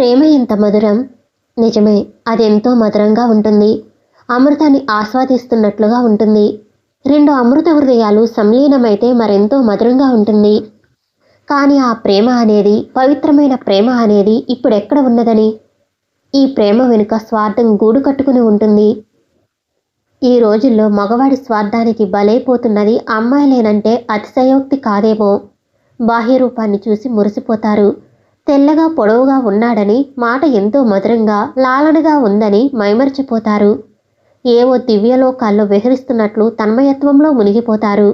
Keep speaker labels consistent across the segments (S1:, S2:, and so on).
S1: ప్రేమ ఎంత మధురం. నిజమే, అదెంతో మధురంగా ఉంటుంది. అమృతాన్ని ఆస్వాదిస్తున్నట్లుగా ఉంటుంది. రెండు అమృత హృదయాలు సంలీనమైతే మరెంతో మధురంగా ఉంటుంది. కానీ ఆ ప్రేమ అనేది, పవిత్రమైన ప్రేమ అనేది ఇప్పుడెక్కడ ఉన్నదని? ఈ ప్రేమ వెనుక స్వార్థం గూడు కట్టుకుని ఉంటుంది. ఈ రోజుల్లో మగవాడి స్వార్థానికి బలైపోతున్నది అమ్మాయిలేనంటే అతిశయోక్తి కాదేమో. బాహ్య రూపాన్ని చూసి మురిసిపోతారు. తెల్లగా పొడవుగా ఉన్నాడని, మాట ఎంతో మధురంగా లాలనగా ఉందని మైమరిచిపోతారు. ఏవో దివ్యలోకాల్లో విహరిస్తున్నట్లు తన్మయత్వంలో మునిగిపోతారు.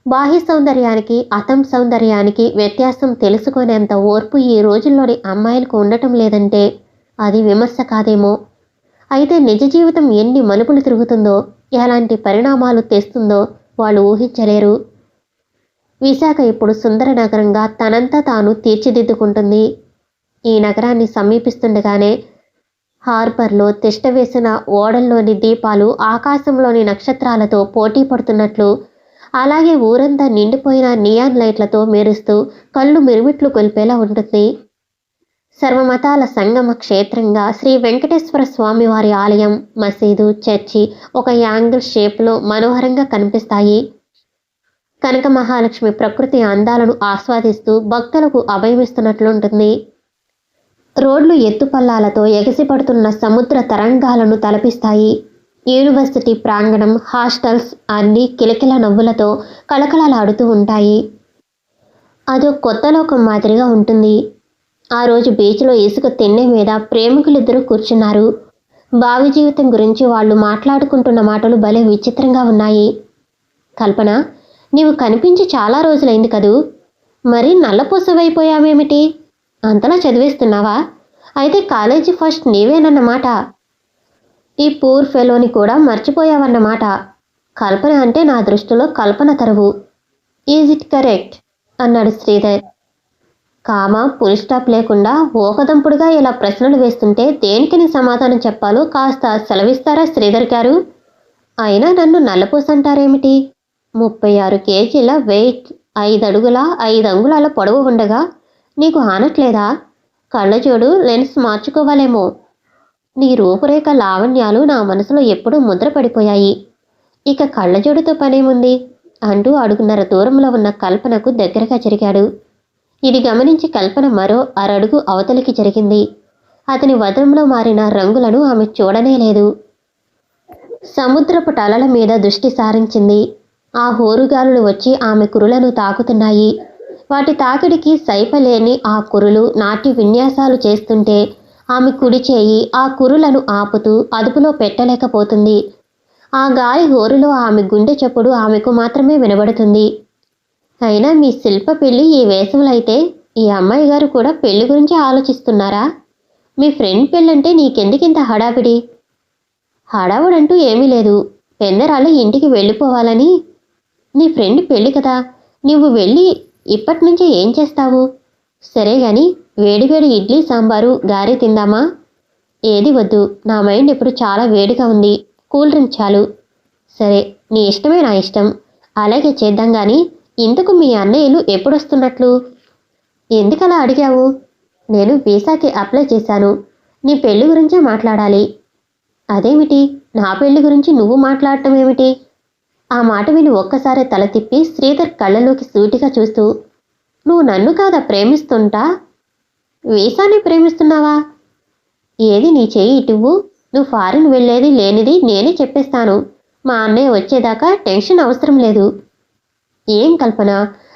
S1: బాహ్య సౌందర్యానికి అతం సౌందర్యానికి వ్యత్యాసం తెలుసుకునేంత ఓర్పు ఈ రోజుల్లోని అమ్మాయిలకు ఉండటం లేదంటే అది విమర్శ కాదేమో. అయితే నిజ జీవితం ఎన్ని మలుపులు తిరుగుతుందో, ఎలాంటి పరిణామాలు తెస్తుందో వాళ్ళు ఊహించలేరు. విశాఖ ఇప్పుడు సుందర నగరంగా తనంతా తాను తీర్చిదిద్దుకుంటుంది. ఈ నగరాన్ని సమీపిస్తుండగానే హార్బర్లో తిష్టవేసిన ఓడల్లోని దీపాలు ఆకాశంలోని నక్షత్రాలతో పోటీ పడుతున్నట్లు, అలాగే ఊరంతా నిండిపోయిన నియాన్ లైట్లతో మెరుస్తూ కళ్ళు మిరుమిట్లు గొల్పేలా ఉంటుంది. సర్వమతాల సంగమ క్షేత్రంగా శ్రీ వెంకటేశ్వర స్వామివారి ఆలయం, మసీదు, చర్చి ఒక యాంగిల్ షేప్లో మనోహరంగా కనిపిస్తాయి. కనక మహాలక్ష్మి ప్రకృతి అందాలను ఆస్వాదిస్తూ భక్తులకు అభయమిస్తున్నట్లుంటుంది. రోడ్లు ఎత్తుపల్లాలతో ఎగసిపడుతున్న సముద్ర తరంగాలను తలపిస్తాయి. యూనివర్సిటీ ప్రాంగణం, హాస్టల్స్ అన్నీ కిలకిల నవ్వులతో కళకళలాడుతూ ఉంటాయి. అదో కొత్త లోకం మాదిరిగా ఉంటుంది. ఆ రోజు బీచ్లో ఇసుక తిన్నె మీద ప్రేమికులిద్దరూ కూర్చున్నారు. భావి జీవితం గురించి వాళ్ళు మాట్లాడుకుంటున్న మాటలు భలే విచిత్రంగా ఉన్నాయి. కల్పన, నీవు కనిపించి చాలా రోజులైంది కదూ. మరి నల్లపూసవైపోయావేమిటి? అంతలా చదివేస్తున్నావా? అయితే కాలేజీ ఫస్ట్ నీవేనన్నమాట. ఈ పూర్ ఫెలోని కూడా మర్చిపోయావన్నమాట. కల్పన అంటే నా దృష్టిలో కల్పన తరువు. Is it correct? అన్నాడు శ్రీధర్. కామా ఫుల్ స్టాప్ లేకుండా ఓకదంపుడుగా ఇలా ప్రశ్నలు వేస్తుంటే దేనికి సమాధానం చెప్పాలో కాస్త సెలవిస్తారా శ్రీధర్ గారు? అయినా నన్ను నల్లపూస అంటారేమిటి? 36 కేజీల వెయిట్, 5 అడుగుల 5 అంగుళాల పొడవు ఉండగా నీకు ఆనట్లేదా? కళ్ళజోడు లెన్స్ మార్చుకోవాలేమో. నీ రూపురేఖ లావణ్యాలు నా మనసులో ఎప్పుడూ ముద్ర పడిపోయాయి. ఇక కళ్ళజోడుతో పనేముంది అంటూ అడుగున్నర దూరంలో ఉన్న కల్పనకు దగ్గరగా జరిగాడు. ఇది గమనించి కల్పన మరో అరడుగు అవతలికి జరిగింది. అతని వదనంలో మారిన రంగులను ఆమె చూడనే లేదు. సముద్రపు టలల మీద దృష్టి సారించింది. ఆ హోరుగాలులు వచ్చి ఆమె కురులను తాకుతున్నాయి. వాటి తాకిడికి సైపలేని ఆ కురులు నాట్య విన్యాసాలు చేస్తుంటే ఆమె కుడి చేయి ఆ కురులను ఆపుతూ అదుపులో పెట్టలేకపోతుంది. ఆ గాలి హోరులో ఆమె గుండె చప్పుడు ఆమెకు మాత్రమే వినబడుతుంది. అయినా మీ శిల్ప పెళ్ళి ఈ వేసవులైతే ఈ అమ్మాయి గారు కూడా పెళ్లి గురించి ఆలోచిస్తున్నారా? మీ ఫ్రెండ్ పెళ్ళంటే నీకెందుకింత హడావిడి? హడావుడంటూ ఏమీ లేదు. పెందరాళ్ళు ఇంటికి వెళ్ళిపోవాలని. నీ ఫ్రెండ్ పెళ్ళి కదా, నువ్వు వెళ్ళి ఇప్పటి నుంచే ఏం చేస్తావు? సరే గాని వేడివేడి ఇడ్లీ సాంబారు గారె తిందామా? ఏది వద్దు, నా మైండ్ ఇప్పుడు చాలా వేడిగా ఉంది. కూల్ డ్రింక్ చాలు. సరే, నీ ఇష్టమే నా ఇష్టం. అలాగే చేద్దాం గాని ఇంతకు మీ అన్నయ్యలు ఎప్పుడొస్తున్నట్లు? ఎందుకలా అడిగావు? నేను వీసాకి అప్లై చేశాను. నీ పెళ్లి గురించే మాట్లాడాలి. అదేమిటి, నా పెళ్లి గురించి నువ్వు మాట్లాడటం ఏమిటి? ఆ మాట విని ఒక్కసారి తల తిప్పి శ్రీధర్ కళ్ళలోకి సూటిగా చూస్తూ, నువ్వు నన్ను కాదా ప్రేమిస్తుంటా? వీసాని ప్రేమిస్తున్నావా? ఏది నీ చేయి ఇటువ్వు. నువ్వు ఫారిన్ వెళ్ళేది లేనిది నేనే చెప్పేస్తాను. మా అన్నయ్య వచ్చేదాకా టెన్షన్ అవసరం లేదు. ఏం కల్పన,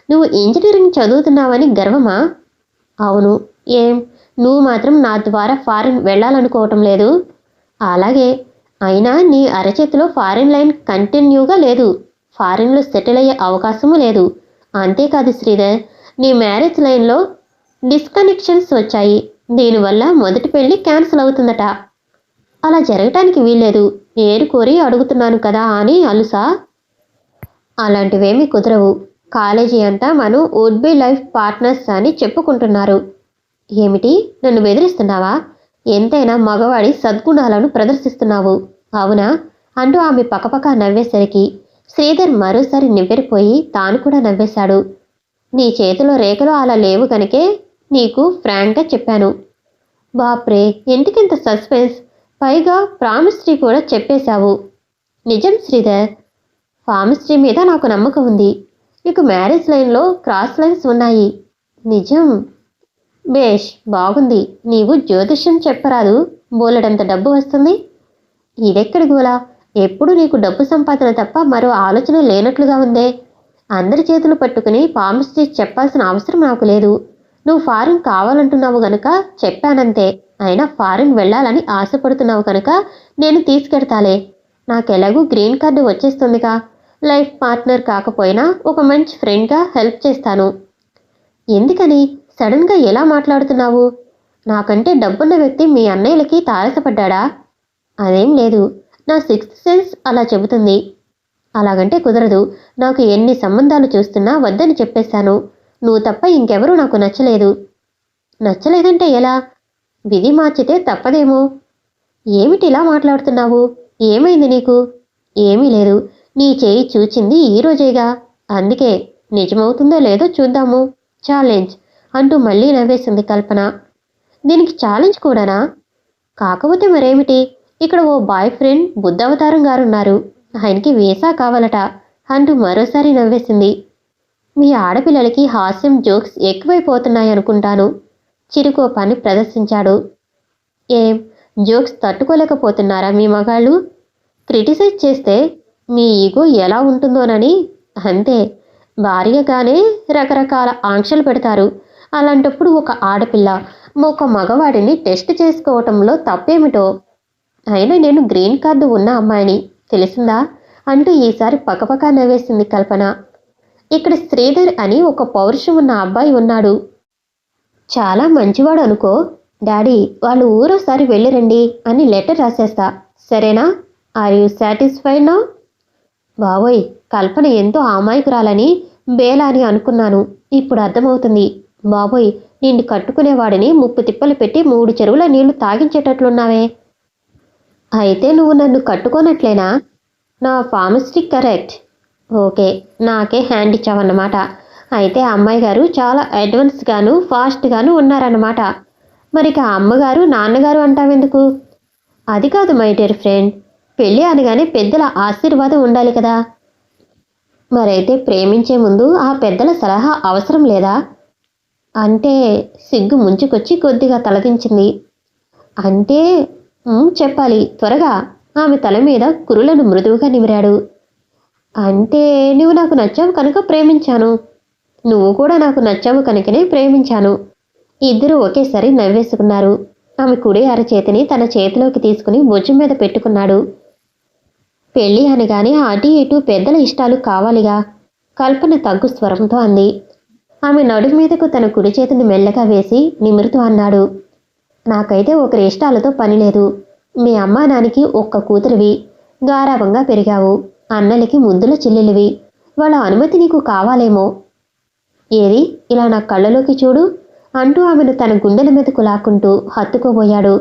S1: నువ్వు ఇంజనీరింగ్ చదువుతున్నావని గర్వమా? అవును. ఏం, నువ్వు మాత్రం నా ద్వారా ఫారిన్ వెళ్ళాలనుకోవటం లేదు? అలాగే. అయినా నీ అరచేతిలో ఫారిన్ లైన్ కంటిన్యూగా లేదు. ఫారిన్లో సెటిల్ అయ్యే అవకాశము లేదు. అంతేకాదు శ్రీధర్, నీ మ్యారేజ్ లైన్లో డిస్కనెక్షన్స్ వచ్చాయి. దీనివల్ల మొదటి పెళ్లి క్యాన్సిల్ అవుతుందట. అలా జరగటానికి వీల్లేదు. ఏరు కోరి అడుగుతున్నాను కదా అని అలుసా? అలాంటివేమీ కుదరవు. కాలేజీ అంతా మనం వుడ్ బి లైఫ్ పార్ట్నర్స్ అని చెప్పుకుంటున్నారు. ఏమిటి, నన్ను బెదిరిస్తున్నావా? ఎంతైనా మగవాడి సద్గుణాలను ప్రదర్శిస్తున్నావు, అవునా? అంటూ ఆమె పకపక నవ్వేసరికి శ్రీధర్ మరోసారి నివ్వెరపోయి తాను కూడా నవ్వేశాడు. నీ చేతిలో రేఖలు అలా లేవు కనుకే నీకు ఫ్రాంక్గా చెప్పాను. బాప్రే, ఎందుకింత సస్పెన్స్? పైగా ప్రామిస్ట్రీ కూడా చెప్పేశావు. నిజం శ్రీధర్, ప్రామిస్ట్రీ మీద నాకు నమ్మకం ఉంది. నీకు మ్యారేజ్ లైన్లో క్రాస్ లైన్స్ ఉన్నాయి. నిజం. బేష్, బాగుంది. నీవు జ్యోతిష్యం చెప్పరాదు, బోలెడంత డబ్బు వస్తుంది. ఇదెక్కడి గోలా? ఎప్పుడు నీకు డబ్బు సంపాదన తప్ప మరో ఆలోచన లేనట్లుగా ఉందే. అందరి చేతులు పట్టుకుని ప్రామిస్ట్రీ చెప్పాల్సిన అవసరం నాకు లేదు. నువ్వు ఫారిన్ కావాలంటున్నావు గనుక చెప్పానంతే. అయినా ఫారిన్ వెళ్ళాలని ఆశపడుతున్నావు కనుక నేను తీసుకెడతాలే. నాకెలాగూ గ్రీన్ కార్డు వచ్చేస్తుందిగా. లైఫ్ పార్ట్నర్ కాకపోయినా ఒక మంచి ఫ్రెండ్గా హెల్ప్ చేస్తాను. ఎందుకని సడన్గా ఎలా మాట్లాడుతున్నావు? నాకంటే డబ్బున్న వ్యక్తి మీ అన్నయ్యలకి తారసపడ్డా? అదేం లేదు, నా సిక్స్త్ సెన్స్ అలా చెబుతుంది. అలాగంటే కుదరదు. నాకు ఎన్ని సంబంధాలు చూస్తున్నా వద్దని చెప్పేశాను. నువ్వు తప్ప ఇంకెవరూ నాకు నచ్చలేదు. నచ్చలేదంటే ఎలా? విధి మార్చితే తప్పదేమో. ఏమిటిలా మాట్లాడుతున్నావు? ఏమైంది నీకు? ఏమీ లేదు. నీ చేయి చూచింది ఈరోజేగా, అందుకే. నిజమవుతుందో లేదో చూద్దాము. ఛాలెంజ్ అంటూ మళ్ళీ నవ్వేసింది కల్పన. దీనికి ఛాలెంజ్ కూడానా? కాకపోతే మరేమిటి, ఇక్కడ ఓ బాయ్ ఫ్రెండ్ బుద్ధవతారం గారున్నారు. ఆయనకి వీసా కావాలట అంటూ మరోసారి నవ్వేసింది. మీ ఆడపిల్లలకి హాస్యం జోక్స్ ఎక్కువైపోతున్నాయనుకుంటాను. చిరుకోపాన్ని ప్రదర్శించాడు. ఏం జోక్స్ తట్టుకోలేకపోతున్నారా మీ మగాళ్ళు? క్రిటిసైజ్ చేస్తే మీ ఈగో ఎలా ఉంటుందోనని. అంతే, భార్యగానే రకరకాల ఆంక్షలు పెడతారు. అలాంటప్పుడు ఒక ఆడపిల్ల ఒక మగవాడిని టెస్ట్ చేసుకోవటంలో తప్పేమిటో. అయినా నేను గ్రీన్ కార్డు ఉన్న అమ్మాయిని, తెలిసిందా అంటూ ఈసారి పకపకా నవ్వేసింది కల్పన. ఇక్కడ శ్రీధర్ అని ఒక పౌరుషం ఉన్న అబ్బాయి ఉన్నాడు. చాలా మంచివాడు అనుకో. డాడీ, వాళ్ళు ఊరోసారి వెళ్ళిరండి అని లెటర్ రాసేస్తా, సరేనా? Are you satisfied now? బావోయ్, కల్పన ఎంతో అమాయకురాలని బేలా అని అనుకున్నాను. ఇప్పుడు అర్థమవుతుంది. బాబోయ్, నిన్ను కట్టుకునేవాడిని ముప్పు తిప్పలు పెట్టి 3 చెరువుల నీళ్లు తాగించేటట్లున్నావే. అయితే నువ్వు నన్ను కట్టుకోనట్లేనా? నా ఫార్మిస్టిక్ కరెక్ట్. ఓకే, నాకే హ్యాండ్ ఇచ్చావన్నమాట. అయితే అమ్మాయి గారు చాలా అడ్వాన్స్గాను ఫాస్ట్గాను ఉన్నారన్నమాట. మరిక అమ్మగారు నాన్నగారు అంటావెందుకు? అది కాదు మై డియర్ ఫ్రెండ్, పెళ్ళి అనగానే పెద్దల ఆశీర్వాదం ఉండాలి కదా. మరైతే ప్రేమించే ముందు ఆ పెద్దల సలహా అవసరం లేదా? అంటే సిగ్గు ముంచుకొచ్చి కొద్దిగా తలదించింది. అంటే చెప్పాలి త్వరగా. ఆమె తల మీద కురులను మృదువుగా నిమిరాడు. అంటే నువ్వు నాకు నచ్చావు కనుక ప్రేమించాను. నువ్వు కూడా నాకు నచ్చావు కనుకనే ప్రేమించాను. ఇద్దరూ ఒకేసారి నవ్వేసుకున్నారు. ఆమె కుడి అరచేతిని తన చేతిలోకి తీసుకుని భుజం మీద పెట్టుకున్నాడు. పెళ్ళి అనగానే అటు ఇటు పెద్దల ఇష్టాలు కావాలిగా, కల్పన తగ్గు స్వరంతో అంది. ఆమె నడుము మీదకు తన కుడి చేతిని మెల్లగా వేసి నిమురుతూ అన్నాడు. నాకైతే ఒకరి ఇష్టాలతో పని లేదు. మీ అమ్మా నాన్నకి ఒక్క కూతురివి, గారాబంగా పెరిగావు. అన్నలకి ముద్దుల చెల్లెలివి. వాళ్ళ అనుమతి నీకు కావాలేమో. ఏది, ఇలా నా కళ్ళలోకి చూడు అంటూ ఆమెను తన గుండెల మీదకు లాక్కుంటూ హత్తుకోబోయాడు.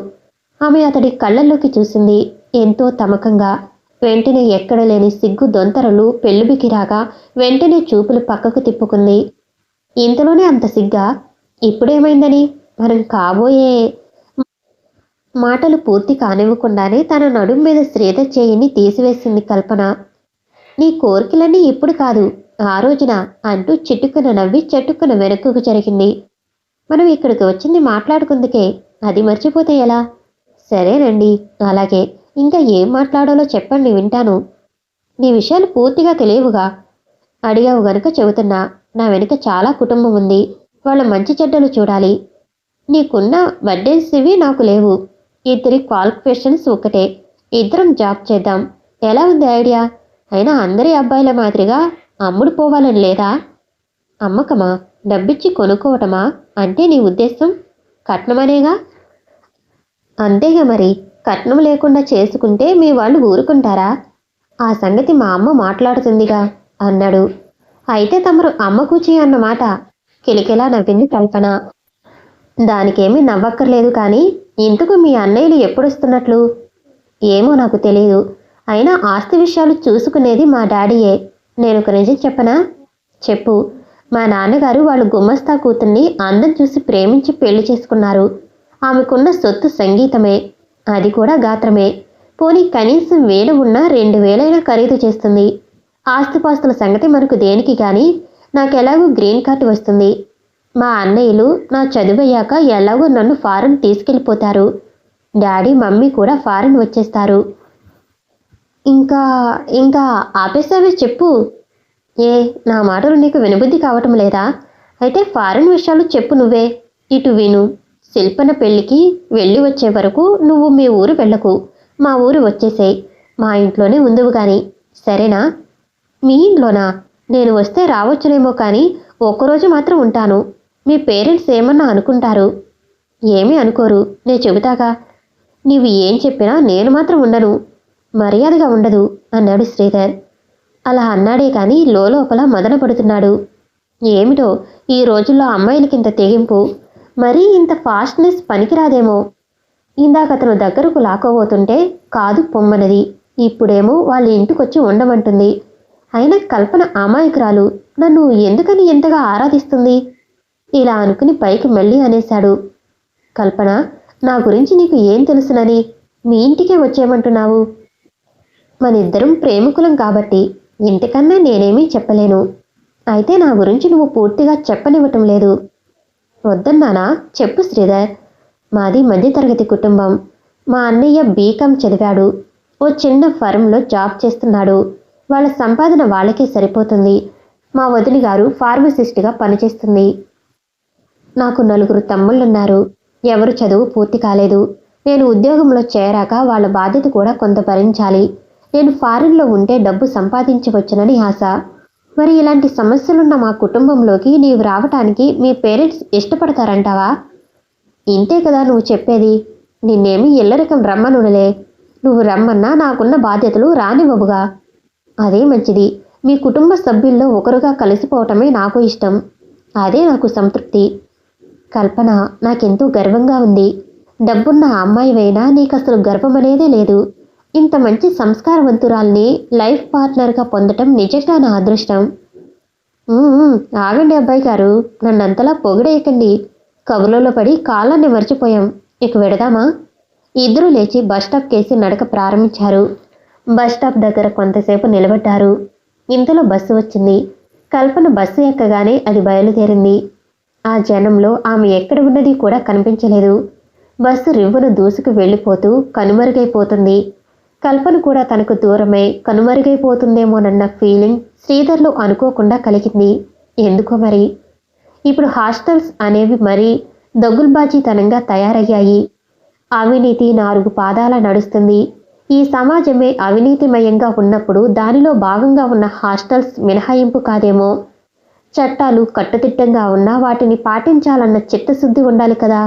S1: ఆమె అతడి కళ్ళల్లోకి చూసింది ఎంతో తమకంగా. వెంటనే ఎక్కడలేని సిగ్గు దొంతరలు పెళ్ళుబికి రాగా వెంటనే చూపులు పక్కకు తిప్పుకుంది. ఇంతలోనే అంత సిగ్గా? ఇప్పుడేమైందని? మనం కాబోయే మాటలు పూర్తి కానివ్వకుండానే తన నడుం మీద శ్రీధర్ చేయిని తీసివేసింది కల్పన. నీ కోరికలన్నీ ఇప్పుడు కాదు, ఆ రోజున అంటూ చిట్టుకున నవ్వి చట్టుకున వెనక్కు జరిగింది. మనం ఇక్కడికి వచ్చింది మాట్లాడుకుందుకే, అది మర్చిపోతే ఎలా? సరేనండి, అలాగే. ఇంకా ఏం మాట్లాడాలో చెప్పండి, వింటాను. నీ విషయాలు పూర్తిగా తెలియవుగా. అడిగావు గనుక చెబుతున్నా. నా వెనుక చాలా కుటుంబం ఉంది. వాళ్ళ మంచి చెడ్డలు చూడాలి. నీకున్న బర్డెన్స్ ఇవి నాకు లేవు. ఇద్దరి క్వాలిఫికేషన్స్ ఒక్కటే. ఇద్దరం జాబ్ చేద్దాం. ఎలా ఉంది ఐడియా? అయినా అందరి అబ్బాయిల మాదిరిగా అమ్ముడు పోవాలని లేదా? అమ్మకమా? డబ్బిచ్చి కొనుక్కోవటమా? అంటే నీ ఉద్దేశం కట్నమనేగా? అంతేగా మరి. కట్నం లేకుండా చేసుకుంటే మీ వాళ్ళు ఊరుకుంటారా? ఆ సంగతి మా అమ్మ మాట్లాడుతుందిగా అన్నాడు. అయితే తమరు అమ్మ కూచి అన్నమాట. కిలికిలా నవ్వింది కల్పన. దానికేమీ నవ్వక్కర్లేదు కానీ, ఇంతకు మీ అన్నయ్యలు ఎప్పుడొస్తున్నట్లు? ఏమో నాకు తెలియదు. అయినా ఆస్తి విషయాలు చూసుకునేది మా డాడీయే. నేను ఒక నిజం చెప్పనా? చెప్పు. మా నాన్నగారు వాళ్ళు గుమస్తా కూతుర్ని అందం చూసి ప్రేమించి పెళ్లి చేసుకున్నారు. ఆమెకున్న సొత్తు సంగీతమే, అది కూడా గాత్రమే. పోనీ కనీసం వేలు ఉన్న 2000 ఖరీదు చేస్తుంది. ఆస్తిపాస్తుల సంగతి మనకు దేనికి కానీ నాకెలాగూ గ్రీన్ కార్డు వస్తుంది. మా అన్నయ్యలు నా చదువయ్యాక ఎలాగో నన్ను ఫారెన్ తీసుకెళ్ళిపోతారు. డాడీ మమ్మీ కూడా ఫారెన్ వచ్చేస్తారు. ఇంకా ఇంకా ఆపేసావే చెప్పు. ఏ నా మాటలు నీకు వినబుద్ధి కావటం లేదా? అయితే ఫారెన్ విషయాలు చెప్పు నువ్వే. ఇటు విను. శిల్పన పెళ్ళికి వెళ్ళి వచ్చే వరకు నువ్వు మీ ఊరు వెళ్ళకు. మా ఊరు వచ్చేసేయ్. మా ఇంట్లోనే ఉందువు గాని, సరేనా? మీ ఇంట్లోనా? నేను వస్తే రావచ్చునేమో కానీ ఒక్కరోజు మాత్రం ఉంటాను. మీ పేరెంట్స్ ఏమన్నా అనుకుంటారు? ఏమీ అనుకోరు, నేను చెబుతాగా. నీవు ఏం చెప్పినా నేను మాత్రం ఉండను. మర్యాదగా ఉండదు అన్నాడు శ్రీధర్. అలా అన్నాడే కానీ లోపల మదన పడుతున్నాడు. ఏమిటో ఈ రోజుల్లో అమ్మాయిలకింత తెగింపు, మరీ ఇంత ఫాస్ట్నెస్ పనికిరాదేమో. ఇందాక అతను దగ్గరకు లాక్కోబోతుంటే కాదు పొమ్మనది, ఇప్పుడేమో వాళ్ళ ఇంటికొచ్చి ఉండమంటుంది. అయినా కల్పన అమాయకురాలు, నన్ను ఎందుకని ఎంతగా ఆరాధిస్తుంది? ఇలా అనుకుని పైకి మళ్ళీ అనేశాడు. కల్పన, నా గురించి నీకు ఏం తెలుసునని మీ ఇంటికే వచ్చేయమంటున్నావు? మనిద్దరం ప్రేమికులం కాబట్టి ఇంతకన్నా నేనేమీ చెప్పలేను. అయితే నా గురించి నువ్వు పూర్తిగా చెప్పనివ్వటం లేదు. వద్దన్నానా? చెప్పు శ్రీధర్. మాది మధ్యతరగతి కుటుంబం. మా అన్నయ్య బీకాం చదివాడు. ఓ చిన్న ఫర్మ్లో జాబ్ చేస్తున్నాడు. వాళ్ళ సంపాదన వాళ్ళకే సరిపోతుంది. మా వదిన గారు ఫార్మసిస్ట్గా పనిచేస్తుంది. నాకు 4 తమ్ముళ్ళున్నారు. ఎవరు చదువు పూర్తి కాలేదు. నేను ఉద్యోగంలో చేరాక వాళ్ళ బాధ్యత కూడా కొంత భరించాలి. నేను ఫారిన్లో ఉంటే డబ్బు సంపాదించవచ్చునని ఆశ. మరి ఇలాంటి సమస్యలున్న మా కుటుంబంలోకి నీవు రావటానికి మీ పేరెంట్స్ ఇష్టపడతారంటావా? ఇంతే కదా నువ్వు చెప్పేది. నిన్నేమి ఇల్లరికం రమ్మనులే. నువ్వు రమ్మన్నా నాకున్న బాధ్యతలు రానివ్వవుగా. అదే మంచిది. మీ కుటుంబ సభ్యుల్లో ఒకరుగా కలిసిపోవటమే నాకు ఇష్టం. అదే నాకు సంతృప్తి. కల్పన, నాకెంతో గర్వంగా ఉంది. డబ్బున్న అమ్మాయివైనా నీకసలు గర్వమనేదే లేదు. ఇంత మంచి సంస్కారవంతురాల్ని లైఫ్ పార్ట్నర్గా పొందటం నిజంగా నా అదృష్టం. ఆగండి అబ్బాయి గారు, నన్నంతలా పొగిడేయకండి. కబుర్లలో పడి కాలాన్ని మర్చిపోయాం. ఇక వెడదామా? ఇద్దరూ లేచి బస్టాప్ కేసి నడక ప్రారంభించారు. బస్టాప్ దగ్గర కొంతసేపు నిలబడ్డారు. ఇంతలో బస్సు వచ్చింది. కల్పన బస్సు ఎక్కగానే అది బయలుదేరింది. ఆ జనంలో ఆమె ఎక్కడ ఉన్నది కూడా కనిపించలేదు. బస్సు రివ్వును దూసుకు వెళ్ళిపోతూ కనుమరుగైపోతుంది. కల్పన కూడా తనకు దూరమై కనుమరుగైపోతుందేమోనన్న ఫీలింగ్ శ్రీధర్లో అనుకోకుండా కలిగింది. ఎందుకో మరి. ఇప్పుడు హాస్టల్స్ అనేవి మరీ దగుల్బాజీతనంగా తయారయ్యాయి. అవినీతి 4 పాదాల నడుస్తుంది. ఈ సమాజమే అవినీతిమయంగా ఉన్నప్పుడు దానిలో భాగంగా ఉన్న హాస్టల్స్ మినహాయింపు కాదేమో. చట్టాలు కట్టుదిట్టంగా ఉన్నా వాటిని పాటించాలన్న చిత్తశుద్ధి ఉండాలి కదా.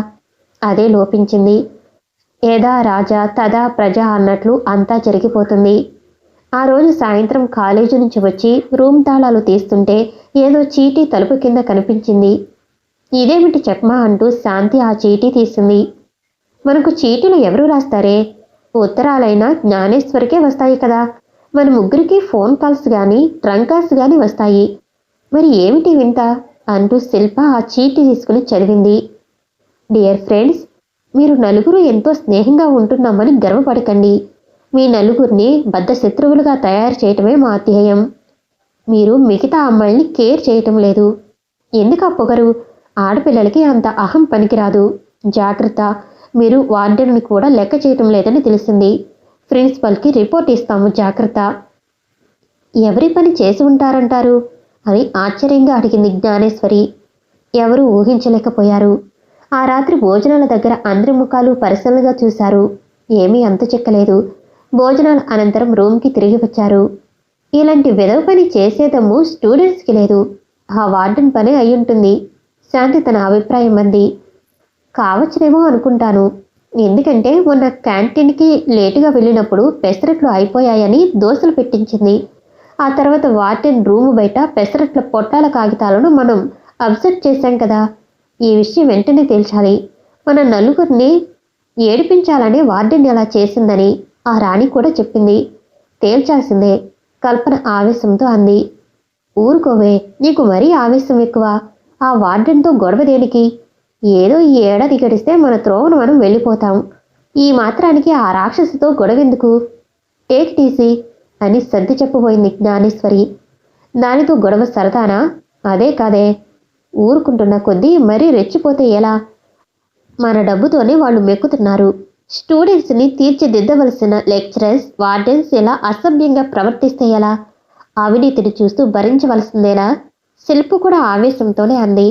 S1: అదే లోపించింది. యథా రాజా తదా ప్రజ అన్నట్లు అంతా జరిగిపోతుంది. ఆ రోజు సాయంత్రం కాలేజీ నుంచి వచ్చి రూమ్ తాళాలు తీస్తుంటే ఏదో చీటీ తలుపు కింద కనిపించింది. ఇదేమిటి చెప్పమా అంటూ శాంతి ఆ చీటీ తీసింది. మనకు చీటీలు ఎవరు రాస్తారే? ఉత్తరాలైనా జ్ఞానేశ్వరికే వస్తాయి కదా. మన ముగ్గురికి ఫోన్ కాల్స్ కానీ ట్రంక్ కాల్స్ కానీ వస్తాయి. మరి ఏమిటి వింత అంటూ శిల్ప ఆ చీటీ తీసుకుని చదివింది. డియర్ ఫ్రెండ్స్, మీరు నలుగురు ఎంతో స్నేహంగా ఉంటున్నామని గర్వపడకండి. మీ నలుగురిని బద్ధ శత్రువులుగా తయారు చేయటమే మా ధ్యేయం. మీరు మిగతా అమ్మాయిల్ని కేర్ చేయటం లేదు. ఎందుకు ఆ పొగరు? ఆడపిల్లలకి అంత అహం పనికిరాదు. జాగ్రత్త. మీరు వార్డెన్ని కూడా లెక్క చేయటం లేదని తెలిసింది. ప్రిన్సిపల్కి రిపోర్ట్ ఇస్తాము, జాగ్రత్త. ఎవరి పని చేసి ఉంటారంటారు అని ఆశ్చర్యంగా అడిగింది జ్ఞానేశ్వరి. ఎవరూ ఊహించలేకపోయారు. ఆ రాత్రి భోజనాల దగ్గర అందరి ముఖాలు పరిశీలనగా చూశారు. ఏమీ అంతు చిక్కలేదు. భోజనాల అనంతరం రూమ్కి తిరిగి వచ్చారు. ఇలాంటి వెదవ పని చేసేదమ్ము స్టూడెంట్స్కి లేదు. ఆ వార్డెన్ పనే అయ్యుంటుంది. శాంతి తన అభిప్రాయం అంది. కావచ్చునేమో అనుకుంటాను. ఎందుకంటే మొన్న క్యాంటీన్కి లేటుగా వెళ్ళినప్పుడు పెసరట్లు అయిపోయాయని దోశలు పెట్టించింది. ఆ తర్వాత వార్డెన్ రూము బయట పెసరట్ల పొట్టాల కాగితాలను మనం అబ్జర్వ్ చేశాం కదా. ఈ విషయం వెంటనే తేల్చాలి. మన నలుగురిని ఏడిపించాలని వార్డెన్ ఎలా చేసిందని ఆ రాణి కూడా చెప్పింది. తేల్చాల్సిందే, కల్పన ఆవేశంతో అంది. ఊరుకోవే, నీకు మరీ ఆవేశం ఎక్కువ. ఆ వార్డెన్తో గొడవ దేనికి? ఏదో ఈ ఏడాది గడిస్తే మన త్రోవను మనం వెళ్ళిపోతాం. ఈ మాత్రానికి ఆ రాక్షసితో గొడవెందుకు? టేక్ టీసీ అని సర్ది చెప్పబోయింది జ్ఞానేశ్వరి. దానితో గొడవ సరదానా? అదే కాదే. ఊరుకుంటున్న కొద్దీ మరీ రెచ్చిపోతే ఎలా? మన డబ్బుతోనే వాళ్ళు మెక్కుతున్నారు. స్టూడెంట్స్ని తీర్చిదిద్దవలసిన లెక్చరర్స్, వార్డెన్స్ ఇలా అసభ్యంగా ప్రవర్తిస్తే ఎలా? అవినీతిని చూస్తూ భరించవలసిందేనా? శిల్ప కూడా ఆవేశంతోనే అంది.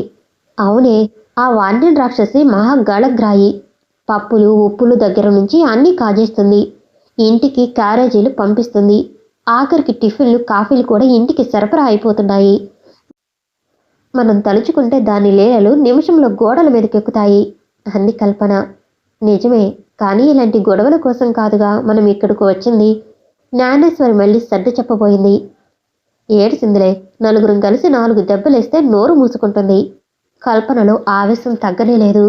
S1: అవునే, ఆ వార్డెన్ రాక్షసి మహా గళగ్రాయి. పప్పులు ఉప్పులు దగ్గర నుంచి అన్నీ కాజేస్తుంది. ఇంటికి క్యారేజీలు పంపిస్తుంది. ఆఖరికి టిఫిన్లు కాఫీలు కూడా ఇంటికి సరఫరా అయిపోతున్నాయి. మనం తలుచుకుంటే దాని లీలలు నిమిషంలో గోడల మీదకెక్కుతాయి అంది కల్పన. నిజమే, కానీ ఇలాంటి గొడవల కోసం కాదుగా మనం ఇక్కడికి వచ్చింది. జ్ఞానేశ్వరి మళ్ళీ సర్ది చెప్పబోయింది. ఏడిసిందిలే, నలుగురం కలిసి 4 దెబ్బలేస్తే నోరు మూసుకుంటుంది. కల్పనలో ఆవేశం తగ్గనే లేదు.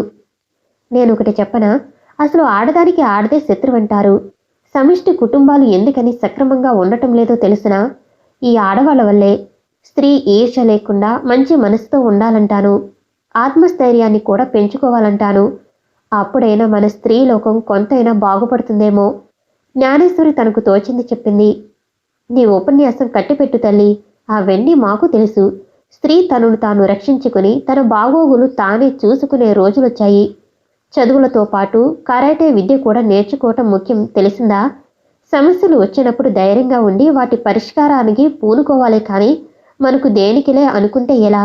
S1: నేనొకటి చెప్పనా? అసలు ఆడదానికి ఆడదే శత్రువంటారు. సమిష్టి కుటుంబాలు ఎందుకని సక్రమంగా ఉండటం లేదో తెలిసినా ఈ ఆడవాళ్ల వల్లే. స్త్రీ ఈర్ష్య లేకుండా మంచి మనసుతో ఉండాలంటాను. ఆత్మస్థైర్యాన్ని కూడా పెంచుకోవాలంటాను. అప్పుడైనా మన స్త్రీ లోకం కొంతైనా బాగుపడుతుందేమో. జ్ఞానేశ్వరి తనకు తోచింది చెప్పింది. నీ ఉపన్యాసం కట్టిపెట్టు తల్లి. అవన్నీ మాకు తెలుసు. స్త్రీ తనను తాను రక్షించుకుని తన బాగోగులు తానే చూసుకునే రోజులొచ్చాయి. చదువులతో పాటు కరాటే విద్య కూడా నేర్చుకోవటం ముఖ్యం, తెలిసిందా? సమస్యలు వచ్చినప్పుడు ధైర్యంగా ఉండి వాటి పరిష్కారానికి పూనుకోవాలి, కానీ మనకు దేనికిలే అనుకుంటే ఎలా?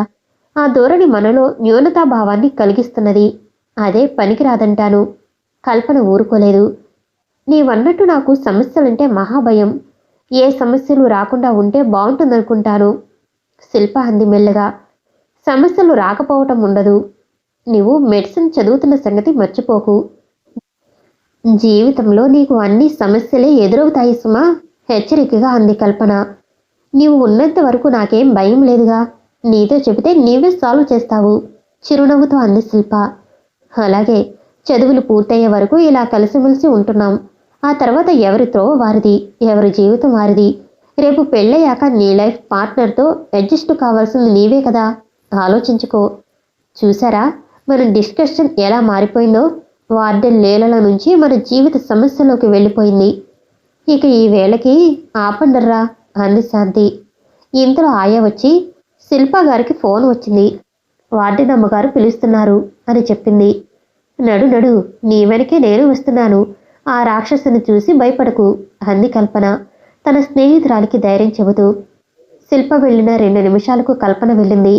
S1: ఆ ధోరణి మనలో న్యూనతాభావాన్ని కలిగిస్తున్నది. అదే పనికిరాదంటాను. కల్పన ఊరుకోలేదు. నీవన్నట్టు నాకు సమస్యలంటే మహాభయం. ఏ సమస్యలు రాకుండా ఉంటే బాగుంటుందనుకుంటాను. శిల్ప అంది మెల్లగా. సమస్యలు రాకపోవటం ఉండదు. నువ్వు మెడిసిన్ చదువుతున్న సంగతి మర్చిపోకు. జీవితంలో నీకు అన్ని సమస్యలే ఎదురవుతాయి సుమా, హెచ్చరికగా అంది కల్పన. నీవు ఉన్నంత వరకు నాకేం భయం లేదుగా. నీతో చెబితే నీవే సాల్వ్ చేస్తావు చిరునవ్వుతో అంది శిల్ప. అలాగే, చదువులు పూర్తయ్యే వరకు ఇలా కలిసిమెలిసి ఉంటున్నాం. ఆ తర్వాత ఎవరితో వారిది, ఎవరి జీవితం వారిది. రేపు పెళ్ళయ్యాక నీ లైఫ్ పార్ట్నర్తో అడ్జస్ట్ కావాల్సింది నీవే కదా. ఆలోచించుకో. చూసారా మన డిస్కషన్ ఎలా మారిపోయిందో? వార్డెన్ లీలల నుంచి మన జీవిత సమస్యలోకి వెళ్ళిపోయింది. ఇక ఈ వేళకి ఆపండర్రా అంది శాంతి. ఇంతలో ఆయా వచ్చి, శిల్ప గారికి ఫోన్ వచ్చింది. వార్డెన్ అమ్మగారు పిలుస్తున్నారు అని చెప్పింది. నడు నడు, నీ వెనకే నేను వస్తున్నాను. ఆ రాక్షసుని చూసి భయపడకు అంది కల్పన తన స్నేహితురాలికి ధైర్యం చెబుతూ. శిల్ప వెళ్ళిన 2 నిమిషాలకు కల్పన వెళ్ళింది.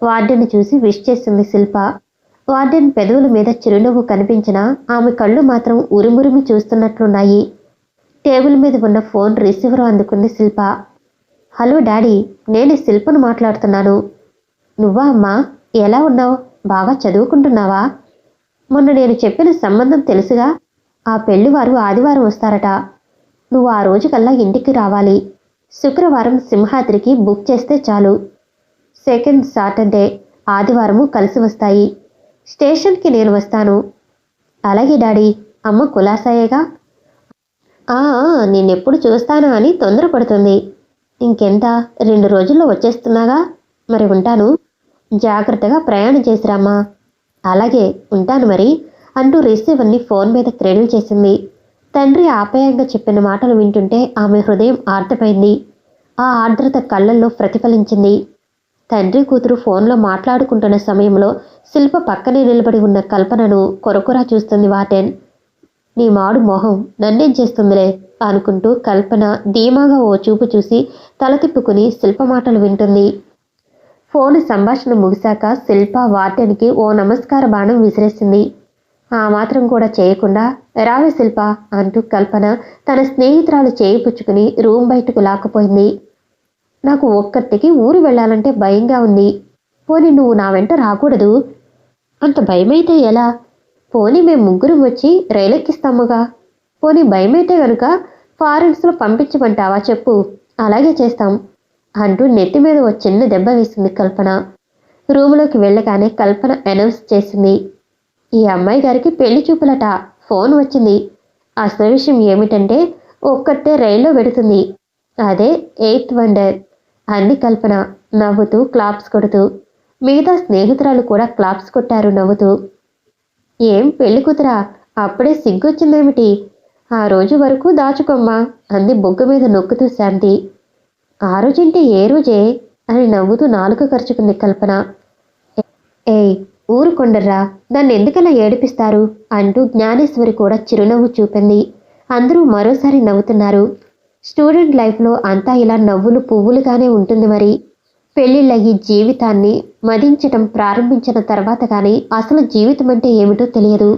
S1: వార్డెన్ చూసి విష్ చేసింది శిల్ప. వార్డెన్ పెదవుల మీద చిరునవ్వు కనిపించినా ఆమె కళ్ళు మాత్రం ఉరిమురిమి చూస్తున్నట్లున్నాయి. టేబుల్ మీద ఉన్న ఫోన్ రిసీవర్ అందుకుంది శిల్ప. హలో డాడీ, నేను శిల్పను మాట్లాడుతున్నాను. నువ్వా అమ్మా? ఎలా ఉన్నావు? బాగా చదువుకుంటున్నావా? మొన్న నేను చెప్పిన సంబంధం తెలుసుగా. ఆ పెళ్లివారు ఆదివారం వస్తారట. నువ్వు ఆ రోజుకల్లా ఇంటికి రావాలి. శుక్రవారం సింహాద్రికి బుక్ చేస్తే చాలు. సెకండ్ సాటర్డే, ఆదివారము కలిసి వస్తాయి. స్టేషన్కి నేను వస్తాను. అలాగే డాడీ. అమ్మ కులాసాయేగా? నిన్నెప్పుడు చూస్తానా అని తొందరపడుతుంది. ఇంకెంత, 2 రోజుల్లో వచ్చేస్తున్నాగా. మరి ఉంటాను. జాగ్రత్తగా ప్రయాణం చేసిరామ్మా. అలాగే, ఉంటాను మరి అంటూ రిసీవర్ని ఫోన్ మీద క్రెడిల్ చేసింది. తండ్రి ఆప్యాయంగా చెప్పిన మాటలు వింటుంటే ఆమె హృదయం ఆర్ద్రమైంది. ఆ ఆర్ద్రత కళ్ళల్లో ప్రతిఫలించింది. తండ్రి కూతురు ఫోన్లో మాట్లాడుకుంటున్న సమయంలో శిల్ప పక్కనే నిలబడి ఉన్న కల్పనను కొరకొరా చూస్తుంది వార్డెన్. నీ మాడు మొహం నన్నేం చేస్తుందిలే అనుకుంటూ కల్పన ధీమాగా ఓ చూపు చూసి తల తిప్పుకుని శిల్ప మాటలు వింటుంది. ఫోన్ సంభాషణ ముగిశాక శిల్ప వార్డెన్కి ఓ నమస్కార బాణం విసిరేసింది. ఆ మాత్రం కూడా చేయకుండా రావే శిల్ప అంటూ కల్పన తన స్నేహితురాలు చేయి పుచ్చుకుని రూమ్ బయటకు లాక్కుపోయింది. నాకు ఒక్కటికి ఊరు వెళ్ళాలంటే భయంగా ఉంది. పోనీ నువ్వు నా వెంట రాకూడదు? అంత భయమైతే ఎలా? పోనీ మేము ముగ్గురం వచ్చి రైలెక్కిస్తాముగా. పోనీ భయమైతే గనుక ఫారెన్స్లో పంపించమంటావా చెప్పు, అలాగే చేస్తాం అంటూ నెత్తి మీద ఓ చిన్న దెబ్బ వేసింది కల్పన. రూములోకి వెళ్ళగానే కల్పన అనౌన్స్ చేసింది. ఈ అమ్మాయి గారికి పెళ్లి చూపులట, ఫోన్ వచ్చింది. అసలు విషయం ఏమిటంటే ఒక్కటే రైల్లో పెడుతుంది. అదే 8th వండర్ అంది కల్పన నవ్వుతూ క్లాప్స్ కొడుతూ. మిగతా స్నేహితురాలు కూడా క్లాప్స్ కొట్టారు నవ్వుతూ. ఏం పెళ్లి కూతురా, అప్పుడే సిగ్గొచ్చిందేమిటి? ఆ రోజు వరకు దాచుకోమ్మా అంది బొగ్గ మీద నొక్కుతూ శాంతి. ఆ రోజంటే ఏ రోజే అని నవ్వుతూ నాలుక ఖర్చుకుంది కల్పన. ఏయ్ ఊరుకొండర్రా, దాన్ని ఎందుకలా ఏడిపిస్తారు అంటూ జ్ఞానేశ్వరి కూడా చిరునవ్వు చూపింది. అందరూ మరోసారి నవ్వుతున్నారు. స్టూడెంట్ లైఫ్లో అంతా ఇలా నవ్వులు పువ్వులుగానే ఉంటుంది మరి. పెళ్ళిళ్ళయి జీవితాన్ని మదించటం ప్రారంభించిన తర్వాత కానీ అసలు జీవితం అంటే ఏమిటో తెలియదు.